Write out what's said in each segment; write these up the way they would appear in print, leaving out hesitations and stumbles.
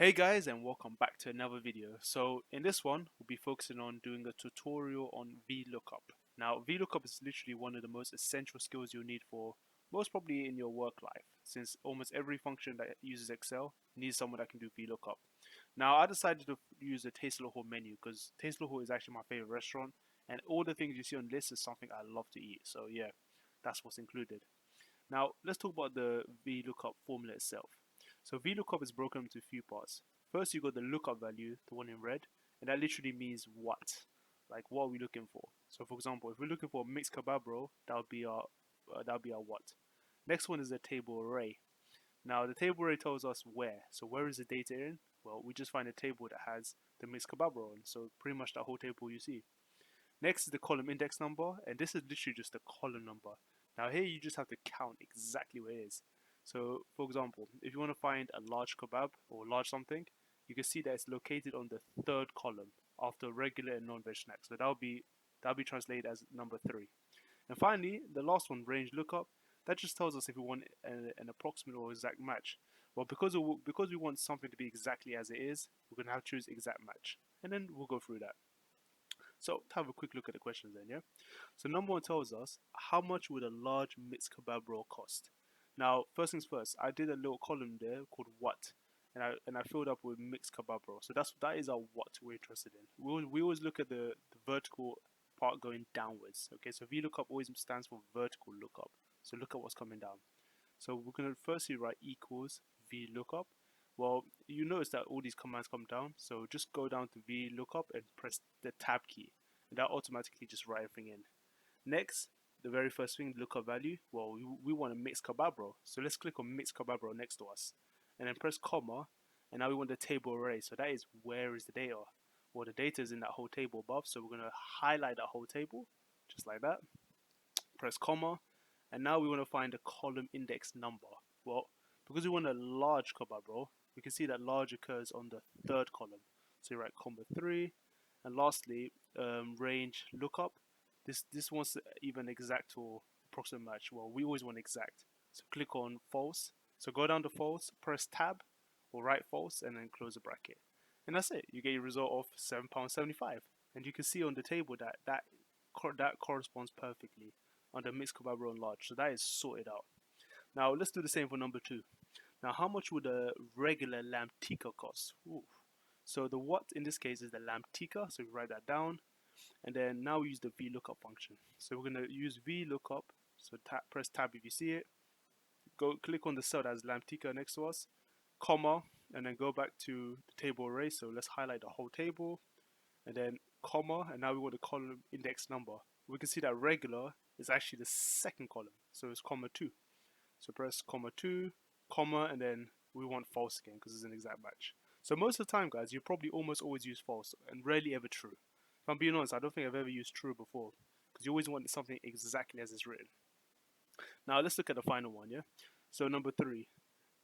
Hey guys, and welcome back to another video. So in this one, we'll be focusing on doing a tutorial on VLOOKUP. Now VLOOKUP is literally one of the most essential skills you'll need for most probably in your work life, since almost every function that uses Excel needs someone that can do VLOOKUP. Now I decided to use the Tasteless Hall menu because Tasteless Hall is actually my favorite restaurant, and all the things you see on the list is something I love to eat. So yeah, that's what's included. Now let's talk about the VLOOKUP formula itself. So VLOOKUP is broken into a few parts. First, you got the lookup value, the one in red, and that literally means what, like what are we looking for. So, for example, if we're looking for a mixed kebab roll, that would be our what. Next one is the table array. Now, the table array tells us where. So, where is the data in? Well, we just find a table that has the mixed kebab roll in. So, pretty much that whole table you see. Next is the column index number, and this is literally just the column number. Now, here you just have to count exactly where it is. So, for example, if you want to find a large kebab or large something, you can see that it's located on the third column after regular and non-veg snacks. So that'll be translated as number 3. And finally, the last one, range lookup, that just tells us if we want an approximate or exact match. Well, because we want something to be exactly as it is, we're gonna have to choose exact match, and then we'll go through that. So to have a quick look at the questions then, yeah. So number 1 tells us how much would a large mixed kebab roll cost. Now, first things first, I did a little column there called what, and I filled up with mixed kebab roll. So that is our what we're interested in. We always look at the vertical part going downwards. Okay, so VLOOKUP always stands for vertical lookup. So look at what's coming down. So we're gonna firstly write equals VLOOKUP. Well, you notice that all these commands come down, so just go down to VLOOKUP and press the tab key, and that automatically just write everything in. Next, the very first thing, lookup value. Well, we want a mixed kebab roll, so let's click on mixed kebab roll next to us, and then press comma, and now we want the table array. So that is where is the data? Well, the data is in that whole table above, so we're gonna highlight that whole table, just like that. Press comma, and now we want to find the column index number. Well, because we want a large kebab roll, we can see that large occurs on the third column. So you write comma 3, and lastly, range lookup. This wants even exact or approximate match. Well, we always want exact. So click on false. So go down to false, press tab, or write false, and then close the bracket. And that's it. You get your result of £7.75. And you can see on the table that corresponds perfectly on the mixed kebab roll and large. So that is sorted out. Now let's do the same for number 2. Now, how much would a regular lamb tikka cost? Ooh. So the what in this case is the lamb tikka, so we write that down, and then now we use the VLOOKUP function. So we're going to use VLOOKUP, so press tab if you see it, go click on the cell that has lamb tikka next to us, comma, and then go back to the table array, so let's highlight the whole table, and then comma, and now we want the column index number. We can see that regular is actually the second column, so it's comma 2. So press comma 2, comma, and then we want false again because it's an exact match. So most of the time, guys, you probably almost always use false and rarely ever true. If I'm being honest, I don't think I've ever used true before because you always want something exactly as it's written. Now let's look at the final one, yeah? So number 3,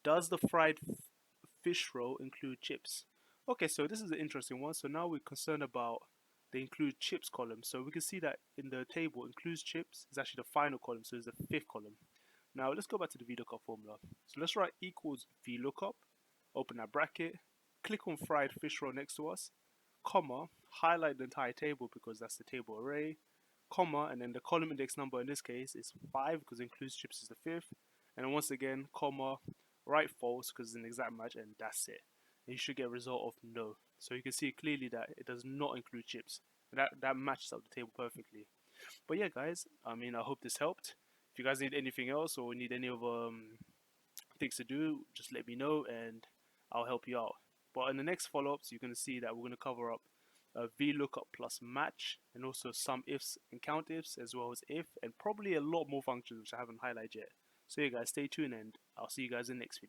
does the fried fish roll include chips? Okay, so this is an interesting one. So now we're concerned about the include chips column. So we can see that in the table, includes chips is actually the final column, so it's the 5th column. Now let's go back to the VLOOKUP formula. So let's write equals VLOOKUP, open that bracket, click on fried fish roll next to us, comma, highlight the entire table because that's the table array, comma, and then the column index number in this case is 5 because includes chips is the 5th, and then once again, comma, write false because it's an exact match, and that's it. And you should get a result of no. So you can see clearly that it does not include chips. That matches up the table perfectly. But yeah, guys, I mean, I hope this helped. If you guys need anything else or need any other things to do, just let me know and I'll help you out. But in the next follow-ups, you're going to see that we're going to cover up VLOOKUP plus match and also some ifs and count ifs as well as if and probably a lot more functions which I haven't highlighted yet. So yeah, guys, stay tuned and I'll see you guys in the next video.